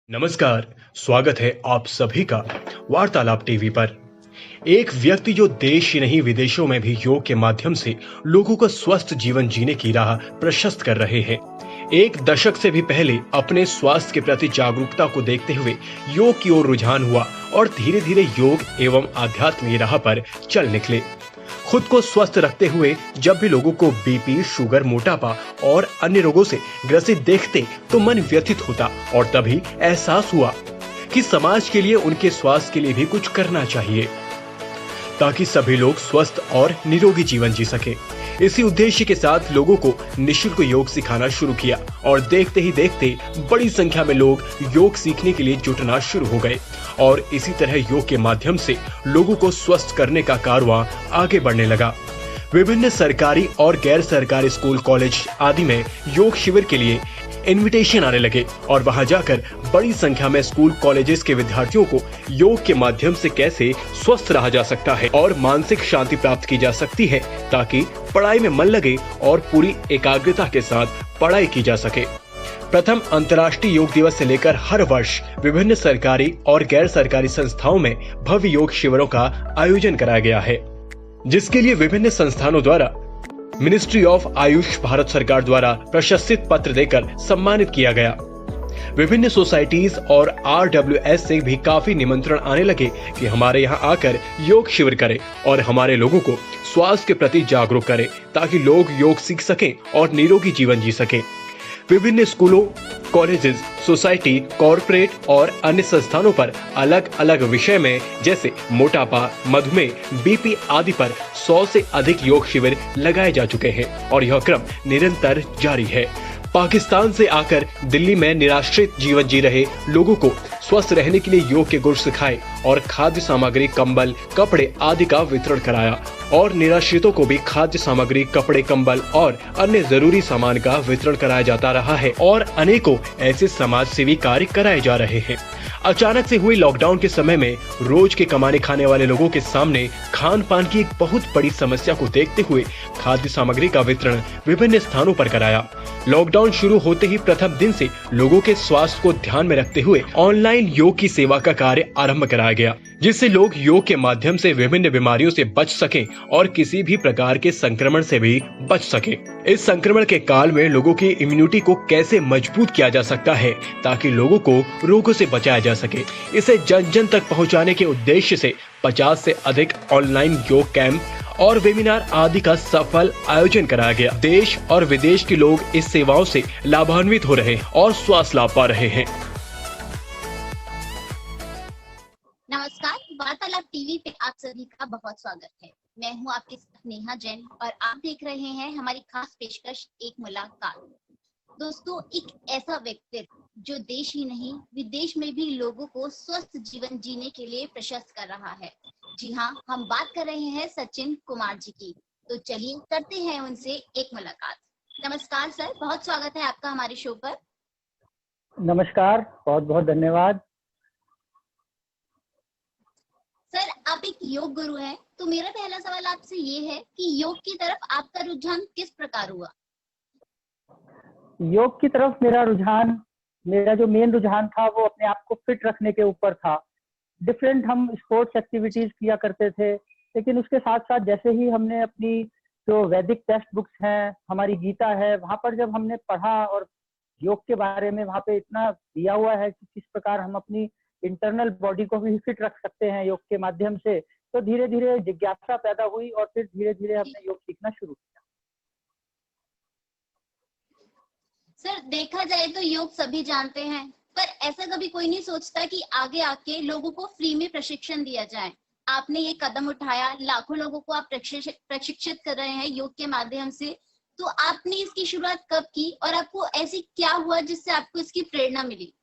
नमस्कार। स्वागत है आप सभी का वार्तालाप टीवी पर। एक व्यक्ति जो देश ही नहीं विदेशों में भी योग के माध्यम से लोगों को स्वस्थ जीवन जीने की राह प्रशस्त कर रहे हैं। एक दशक से भी पहले अपने स्वास्थ्य के प्रति जागरूकता को देखते हुए योग की ओर रुझान हुआ और धीरे धीरे योग एवं आध्यात्म की राह पर चल निकले। खुद को स्वस्थ रखते हुए जब भी लोगों को बीपी, शुगर, मोटापा और अन्य रोगों से ग्रसित देखते तो मन व्यथित होता और तभी एहसास हुआ कि समाज के लिए, उनके स्वास्थ्य के लिए भी कुछ करना चाहिए ताकि सभी लोग स्वस्थ और निरोगी जीवन जी सके। इसी उद्देश्य के साथ लोगों को निःशुल्क योग सिखाना शुरू किया और देखते ही देखते बड़ी संख्या में लोग योग सीखने के लिए जुटना शुरू हो गए और इसी तरह योग के माध्यम से लोगों को स्वस्थ करने का कारवां आगे बढ़ने लगा। विभिन्न सरकारी और गैर सरकारी स्कूल, कॉलेज आदि में योग शिविर के लिए इनविटेशन आने लगे और वहां जाकर बड़ी संख्या में स्कूल, कॉलेजेस के विद्यार्थियों को योग के माध्यम से कैसे स्वस्थ रहा जा सकता है और मानसिक शांति प्राप्त की जा सकती है ताकि पढ़ाई में मन लगे और पूरी एकाग्रता के साथ पढ़ाई की जा सके। प्रथम अंतर्राष्ट्रीय योग दिवस से लेकर हर वर्ष विभिन्न सरकारी और गैर सरकारी संस्थाओं में भव्य योग शिविरों का आयोजन कराया गया है, जिसके लिए विभिन्न संस्थानों द्वारा मिनिस्ट्री ऑफ आयुष भारत सरकार द्वारा प्रशस्ति पत्र देकर सम्मानित किया गया। विभिन्न सोसाइटीज और RWS से भी काफी निमंत्रण आने लगे कि हमारे यहाँ आकर योग शिविर करें और हमारे लोगों को स्वास्थ्य के प्रति जागरूक करें ताकि लोग योग सीख सकें और निरोगी जीवन जी सकें। विभिन्न स्कूलों, कॉलेजेस, सोसाइटी, कॉरपोरेट और अन्य संस्थानों पर अलग अलग विषय में जैसे मोटापा, मधुमेह, बीपी आदि पर 100 से अधिक योग शिविर लगाए जा चुके हैं और यह क्रम निरंतर जारी है। पाकिस्तान से आकर दिल्ली में निराश्रित जीवन जी रहे लोगों को स्वस्थ रहने के लिए योग के गुर सिखाए और खाद्य सामग्री, कंबल, कपड़े आदि का वितरण कराया और निराश्रितों को भी खाद्य सामग्री, कपड़े, कंबल और अन्य जरूरी सामान का वितरण कराया जाता रहा है और अनेकों ऐसे समाज सेवी कार्य कराए जा रहे हैं। अचानक से हुई लॉकडाउन के समय में रोज के कमाने खाने वाले लोगों के सामने खान पान की एक बहुत बड़ी समस्या को देखते हुए खाद्य सामग्री का वितरण विभिन्न स्थानों पर कराया। लॉकडाउन शुरू होते ही प्रथम दिन से लोगों के स्वास्थ्य को ध्यान में रखते हुए ऑनलाइन योग की सेवा का कार्य आरंभ कराया गया, जिससे लोग योग के माध्यम से विभिन्न बीमारियों से बच सकें और किसी भी प्रकार के संक्रमण से भी बच सकें। इस संक्रमण के काल में लोगों की इम्यूनिटी को कैसे मजबूत किया जा सकता है ताकि लोगों को रोगों से बचाया जा सके, इसे जन जन तक पहुंचाने के उद्देश्य से 50 से अधिक ऑनलाइन योग कैंप और वेबिनार आदि का सफल आयोजन कराया गया। देश और विदेश के लोग इस सेवाओं से लाभान्वित हो रहे और स्वास्थ्य लाभ पा रहे हैं। नमस्कार, वार्तालाप टीवी पे आप सभी का बहुत स्वागत है। मैं हूं आपके साथ नेहा जैन और आप देख रहे हैं हमारी खास पेशकश एक मुलाकात। दोस्तों, एक ऐसा व्यक्तित्व जो देश ही नहीं विदेश में भी लोगों को स्वस्थ जीवन जीने के लिए प्रशस्त कर रहा है। जी हाँ, हम बात कर रहे हैं सचिन कुमार जी की। तो चलिए करते हैं उनसे एक मुलाकात। नमस्कार सर, बहुत स्वागत है आपका हमारे शो पर। नमस्कार, बहुत बहुत धन्यवाद। सर, आप एक योग गुरु हैं, तो मेरा पहला सवाल आपसे ये है कि योग की तरफ आपका रुझान किस प्रकार हुआ? योग की तरफ मेरा जो मेन रुझान था वो अपने आप को फिट रखने के ऊपर था। डिफरेंट हम स्पोर्ट्स एक्टिविटीज किया करते थे, लेकिन उसके साथ साथ जैसे ही हमने अपनी जो वैदिक टेक्स्ट बुक्स हैं, हमारी गीता है, वहां पर जब हमने पढ़ा और योग के बारे में वहां पे इतना दिया हुआ है कि किस प्रकार हम अपनी इंटरनल बॉडी को भी फिट रख सकते हैं योग के माध्यम से, तो धीरे धीरे जिज्ञासा पैदा हुई और फिर धीरे धीरे हमने योग सीखना शुरू किया। सर, देखा जाए तो योग सभी जानते हैं, पर ऐसा कभी कोई नहीं सोचता कि आगे आके लोगों को फ्री में प्रशिक्षण दिया जाए। आपने ये कदम उठाया, लाखों लोगों को आप प्रशिक्षित कर रहे हैं योग के माध्यम से। तो आपने इसकी शुरुआत कब की और आपको ऐसी क्या हुआ जिससे आपको इसकी प्रेरणा मिली?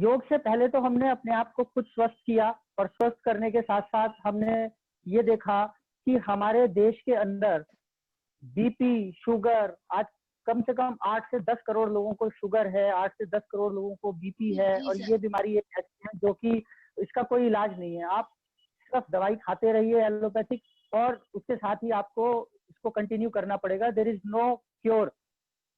योग से पहले तो हमने अपने आप को खुद स्वस्थ किया और स्वस्थ करने के साथ साथ हमने ये देखा कि हमारे देश के अंदर बीपी, शुगर, आज कम से कम 8 से 10 करोड़ लोगों को शुगर है, 8 से 10 करोड़ लोगों को बीपी है और ये बीमारी एक ऐसी है जो कि इसका कोई इलाज नहीं है। आप सिर्फ दवाई खाते रहिए एलोपैथिक और उसके साथ ही आपको इसको कंटिन्यू करना पड़ेगा। There is no cure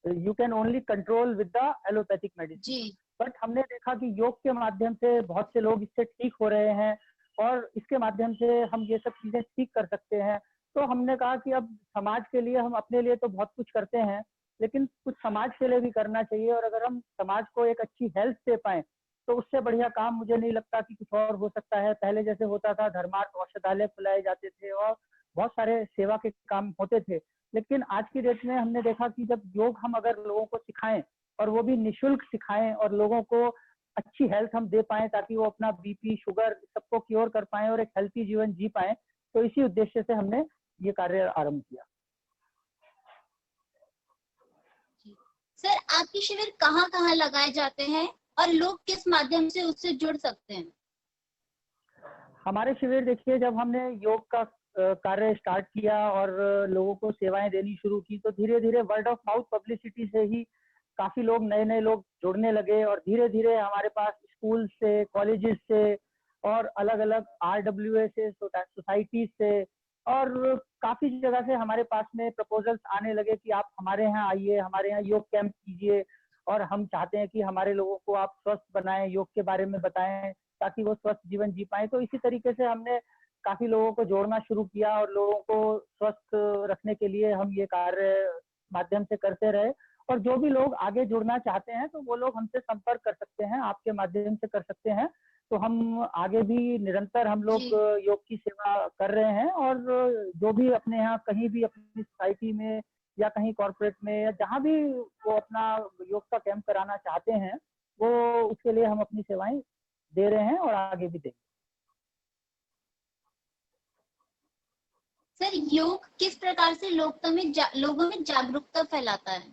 you can only control with the allopathic medicine. जी बट हमने देखा कि योग के माध्यम से बहुत से लोग इससे ठीक हो रहे हैं और इसके माध्यम से हम ये सब चीजें ठीक कर सकते हैं। तो हमने कहा कि अब समाज के लिए, हम अपने लिए तो बहुत कुछ करते हैं, लेकिन कुछ समाज के लिए भी करना चाहिए। और अगर हम समाज को एक अच्छी हेल्थ दे पाए तो उससे बढ़िया काम मुझे नहीं लगता कि कुछ और हो सकता है। पहले जैसे होता था, धर्मार्थ औषधालय खुलाए जाते थे और बहुत सारे सेवा के काम होते थे, लेकिन आज की डेट में हमने देखा कि जब योग हम अगर लोगों को सिखाएं और वो भी निशुल्क सिखाएं और लोगों को अच्छी हेल्थ हम दे पाएं ताकि वो अपना बीपी, शुगर सबको क्योर कर पाएं और एक हेल्थी जीवन जी पाएं, तो इसी उद्देश्य से हमने ये कार्य आरंभ किया। सर, आपके शिविर कहाँ-कहाँ लगाए जाते हैं और लोग किस माध्यम से उससे जुड़ सकते हैं? हमारे शिविर देखिए, जब हमने योग का कार्य स्टार्ट किया और लोगों को सेवाएं देनी शुरू की, तो धीरे धीरे वर्ड ऑफ माउथ पब्लिसिटी से ही काफी लोग, नए नए लोग जुड़ने लगे और धीरे धीरे हमारे पास स्कूल से, कॉलेजेस से और अलग अलग RWA से, सोसाइटी से और काफी जगह से हमारे पास में प्रपोजल्स आने लगे कि आप हमारे यहाँ आइए, हमारे यहाँ योग कैंप कीजिए और हम चाहते हैं कि हमारे लोगों को आप स्वस्थ बनाएं, योग के बारे में बताएं ताकि वो स्वस्थ जीवन जी पाए। तो इसी तरीके से हमने काफी लोगों को जोड़ना शुरू किया और लोगों को स्वस्थ रखने के लिए हम ये कार्य माध्यम से करते रहे। और जो भी लोग आगे जुड़ना चाहते हैं तो वो लोग हमसे संपर्क कर सकते हैं, आपके माध्यम से कर सकते हैं। तो हम आगे भी निरंतर हम लोग जी योग की सेवा कर रहे हैं और जो भी अपने यहाँ कहीं भी अपनी सोसाइटी में या कहीं कॉर्पोरेट में या जहाँ भी वो अपना योग का कैंप कराना चाहते हैं, वो उसके लिए हम अपनी सेवाएं दे रहे हैं और आगे भी देंगे। सर, योग किस प्रकार से लोगों में जागरूकता फैलाता है?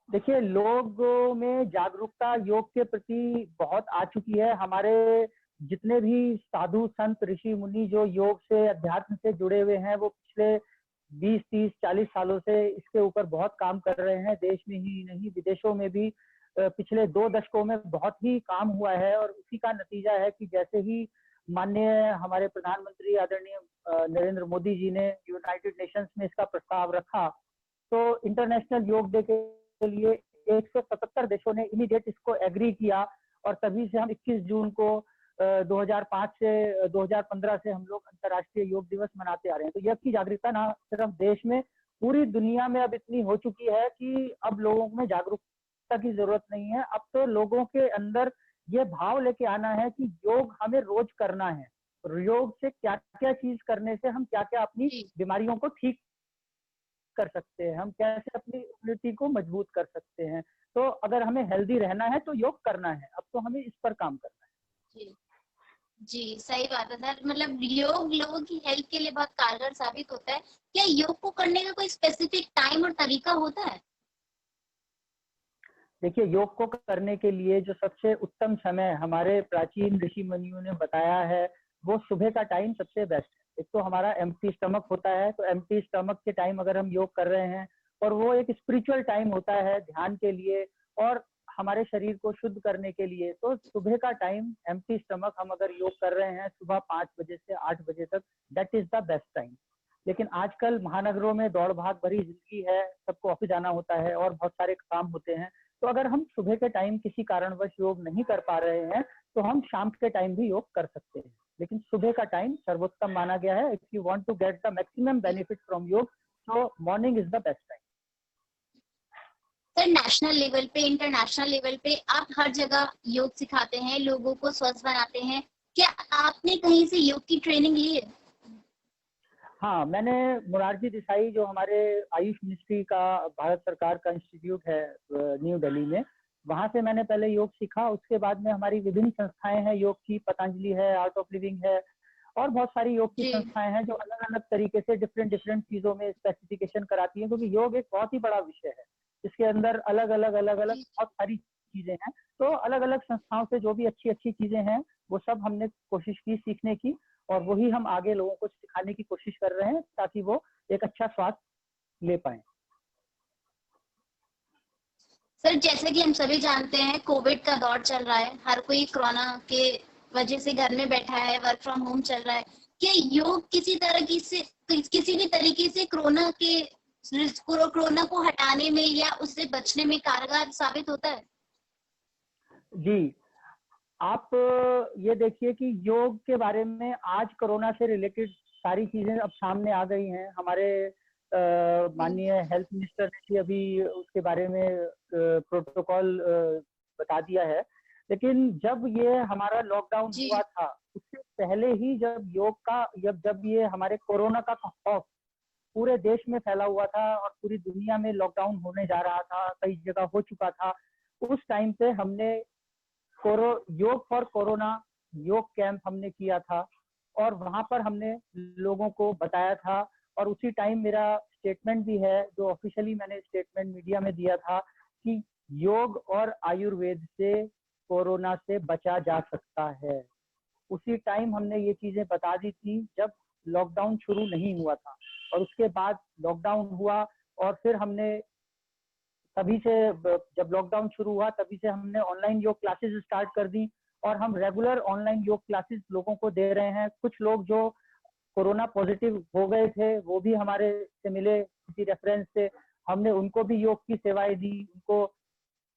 देखिए, लोगों में जागरूकता योग के प्रति बहुत आ चुकी है। हमारे जितने भी साधु संत ऋषि मुनि जो योग से, अध्यात्म से जुड़े हुए हैं, वो पिछले 20, 30, 40 सालों से इसके ऊपर बहुत काम कर रहे हैं। देश में ही नहीं, विदेशों में भी पिछले 2 दशकों में बहुत ही काम हुआ है और उसी का नतीजा है कि जैसे ही माननीय हमारे प्रधानमंत्री आदरणीय नरेंद्र मोदी जी ने यूनाइटेड नेशंस में इसका प्रस्ताव रखा, तो इंटरनेशनल योग डे के लिए 177 देशों ने इमीडिएट इसको एग्री किया और तभी से हम 21 जून को 2005 से 2015 से हम लोग अंतर्राष्ट्रीय योग दिवस मनाते आ रहे हैं। तो योग की जागरूकता ना सिर्फ देश में, पूरी दुनिया में अब इतनी हो चुकी है कि अब लोगों में जागरूकता की जरूरत नहीं है। अब तो लोगों के अंदर ये भाव लेके आना है कि योग हमें रोज करना है। योग से क्या क्या चीज करने से हम क्या क्या अपनी जी बीमारियों को ठीक कर सकते हैं, हम कैसे अपनी इम्यूनिटी को मजबूत कर सकते हैं। तो अगर हमें हेल्दी रहना है तो योग करना है, अब तो हमें इस पर काम करना है। जी जी, सही बात है सर। मतलब योग लोगों की हेल्थ के लिए बहुत कारगर साबित होता है। क्या योग को करने का कोई स्पेसिफिक टाइम और तरीका होता है? देखिए, योग को करने के लिए जो सबसे उत्तम समय हमारे प्राचीन ऋषि मुनियों ने बताया है, वो सुबह का टाइम सबसे बेस्ट है। एक तो हमारा एम्प्टी स्टमक होता है, तो एम्प्टी स्टमक के टाइम अगर हम योग कर रहे हैं, और वो एक स्पिरिचुअल टाइम होता है ध्यान के लिए और हमारे शरीर को शुद्ध करने के लिए। तो सुबह का टाइम एम्प्टी स्टमक हम अगर योग कर रहे हैं सुबह 5 बजे से 8 बजे तक, that is the best time. लेकिन आजकल महानगरों में दौड़ भाग भरी जिंदगी है, सबको ऑफिस जाना होता है और बहुत सारे काम होते हैं। तो अगर हम सुबह के टाइम किसी कारणवश योग नहीं कर पा रहे हैं तो हम शाम के टाइम भी योग कर सकते हैं, लेकिन सुबह का टाइम सर्वोत्तम माना गया है। If you want to get the maximum benefit from yoga, तो morning is the best time. Sir, national level पे, इंटरनेशनल लेवल पे आप हर जगह योग सिखाते हैं, लोगों को स्वस्थ बनाते हैं। क्या आपने कहीं से योग की ट्रेनिंग ली है? हाँ, मैंने मोरारजी देसाई, जो हमारे आयुष मिनिस्ट्री का, भारत सरकार का इंस्टीट्यूट है न्यू दिल्ली में, वहां से मैंने पहले योग सीखा। उसके बाद में हमारी विभिन्न संस्थाएं हैं योग की, पतंजलि है, आर्ट ऑफ लिविंग है और बहुत सारी योग की जी संस्थाएं हैं जो अलग अलग तरीके से डिफरेंट डिफरेंट चीजों में स्पेसिफिकेशन कराती हैं, क्योंकि योग एक बहुत ही बड़ा विषय है। इसके अंदर अलग अलग जी बहुत सारी चीजें हैं। तो अलग अलग संस्थाओं से जो भी अच्छी अच्छी चीजें हैं वो सब हमने कोशिश की सीखने की, और वही हम आगे लोगों को सिखाने की कोशिश कर रहे हैं ताकि वो एक अच्छा स्वास्थ्य ले पाए। सर, जैसे कि हम सभी जानते हैं, कोविड का दौर चल रहा है, हर कोई कोरोना के वजह से घर में बैठा है, वर्क फ्रॉम होम चल रहा है। क्या योग किसी भी तरीके से कोरोना के कोरोना को हटाने में या उससे बचने में कारगर साबित होता है? जी, आप ये देखिए कि योग के बारे में आज कोरोना से रिलेटेड सारी चीजें अब सामने आ गई हैं। हमारे माननीय हेल्थ मिनिस्टर ने भी अभी उसके बारे में प्रोटोकॉल बता दिया है। लेकिन जब ये हमारा लॉकडाउन जी। हुआ था, उससे पहले ही जब ये हमारे कोरोना का खौफ पूरे देश में फैला हुआ था और पूरी दुनिया में लॉकडाउन होने जा रहा था, कई जगह हो चुका था, उस टाइम पे हमने योग फॉर कोरोना योग कैंप हमने किया था और वहां पर हमने लोगों को बताया था। और उसी टाइम मेरा स्टेटमेंट भी है जो ऑफिशियली मैंने स्टेटमेंट मीडिया में दिया था कि योग और आयुर्वेद से कोरोना से बचा जा सकता है। उसी टाइम हमने ये चीजें बता दी थी जब लॉकडाउन शुरू नहीं हुआ था। और उसके बाद लॉकडाउन हुआ और फिर हमने तभी से जब लॉकडाउन शुरू हुआ तभी से हमने ऑनलाइन योग क्लासेस स्टार्ट कर दी और हम रेगुलर ऑनलाइन योग क्लासेस लोगों को दे रहे हैं। कुछ लोग जो कोरोना पॉजिटिव हो गए थे वो भी हमारे से मिले किसी रेफरेंस से, हमने उनको भी योग की सेवाएं दी, उनको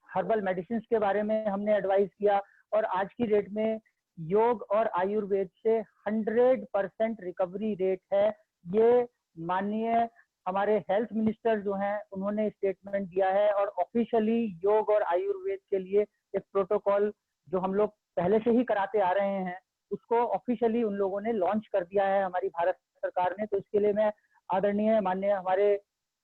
हर्बल मेडिसिन के बारे में हमने एडवाइस किया। और आज की डेट में योग और आयुर्वेद से 100% रिकवरी रेट है। ये माननीय हमारे हेल्थ मिनिस्टर जो हैं उन्होंने स्टेटमेंट दिया है और ऑफिशियली योग और आयुर्वेद के लिए एक प्रोटोकॉल जो हम लोग पहले से ही कराते आ रहे हैं उसको ऑफिशियली उन लोगों ने लॉन्च कर दिया है हमारी भारत सरकार ने। तो इसके लिए मैं आदरणीय माननीय हमारे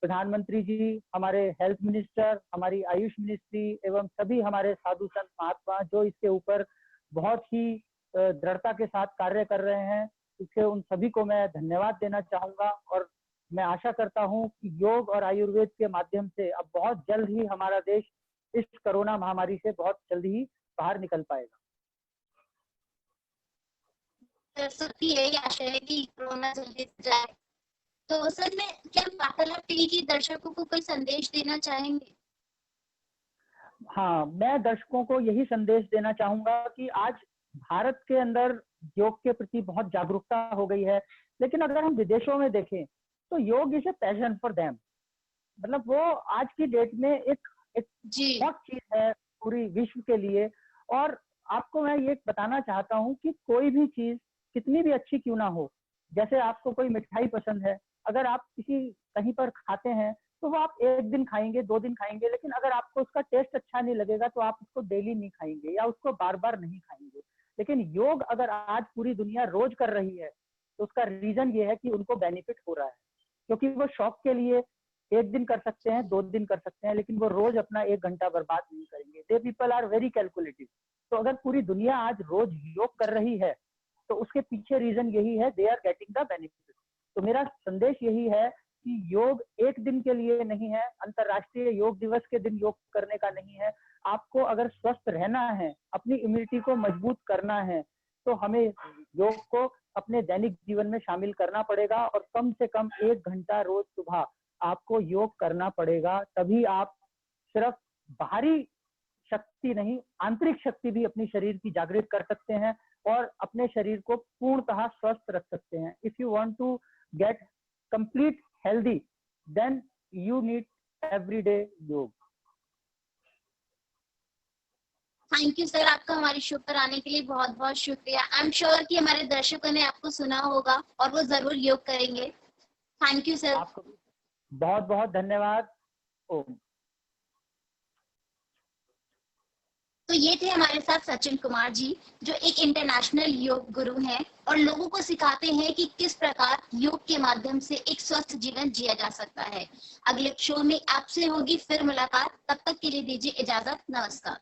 प्रधानमंत्री जी, हमारे हेल्थ मिनिस्टर, हमारी आयुष मिनिस्ट्री एवं सभी हमारे साधु संत महात्मा जो इसके ऊपर बहुत ही दृढ़ता के साथ कार्य कर रहे हैं, इसके उन सभी को मैं धन्यवाद देना चाहूंगा। और मैं आशा करता हूं कि योग और आयुर्वेद के माध्यम से अब बहुत जल्द ही हमारा देश इस कोरोना महामारी से बहुत जल्द ही बाहर निकल पाएगा। सबकी यही आशा है कि कोरोना जल्दी जाए। तो सर में क्या वार्तालाप टीवी के दर्शकों को कोई संदेश देना चाहेंगे? हाँ, मैं दर्शकों को यही संदेश देना चाहूंगा कि आज भारत के अंदर योग के प्रति बहुत जागरूकता हो गई है, लेकिन अगर हम विदेशों में देखें तो योग is a passion for them. मतलब वो आज की डेट में एक बहुत चीज है पूरी विश्व के लिए। और आपको मैं ये बताना चाहता हूँ कि कोई भी चीज कितनी भी अच्छी क्यों ना हो, जैसे आपको कोई मिठाई पसंद है, अगर आप कहीं पर खाते हैं तो वो आप एक दिन खाएंगे, 2 दिन खाएंगे, लेकिन अगर आपको उसका टेस्ट अच्छा नहीं लगेगा तो आप उसको डेली नहीं खाएंगे या उसको बार बार नहीं खाएंगे। लेकिन योग अगर आज पूरी दुनिया रोज कर रही है तो उसका रीजन ये है कि उनको बेनिफिट हो रहा है, क्योंकि वो शौक के लिए एक दिन कर सकते हैं, 2 दिन कर सकते हैं, लेकिन वो रोज अपना 1 घंटा बर्बाद नहीं करेंगे। They people are very calculative. तो अगर पूरी दुनिया आज रोज योग कर रही है तो उसके पीछे रीजन यही है, they are getting the benefit. तो मेरा संदेश यही है कि योग एक दिन के लिए नहीं है, अंतर्राष्ट्रीय योग दिवस के दिन योग करने का नहीं है। आपको अगर स्वस्थ रहना है, अपनी इम्यूनिटी को मजबूत करना है, तो हमें योग को अपने दैनिक जीवन में शामिल करना पड़ेगा और कम से कम 1 घंटा रोज सुबह आपको योग करना पड़ेगा। तभी आप सिर्फ बाहरी शक्ति नहीं, आंतरिक शक्ति भी अपनी शरीर की जागृत कर सकते हैं और अपने शरीर को पूर्णतः स्वस्थ रख सकते हैं। If you want to get complete healthy then you need everyday yoga. Thank you sir, आपका हमारे शो पर आने के लिए बहुत बहुत शुक्रिया। आई एम श्योर कि हमारे दर्शकों ने आपको सुना होगा और वो जरूर योग करेंगे। Thank you sir. आपको बहुत बहुत धन्यवाद। ओम। तो ये थे हमारे साथ सचिन कुमार जी, जो एक इंटरनेशनल योग गुरु हैं और लोगों को सिखाते हैं कि किस प्रकार योग के माध्यम से एक स्वस्थ जीवन जिया जा सकता है। अगले शो में आपसे होगी फिर मुलाकात, तब तक के लिए दीजिए इजाजत। नमस्कार।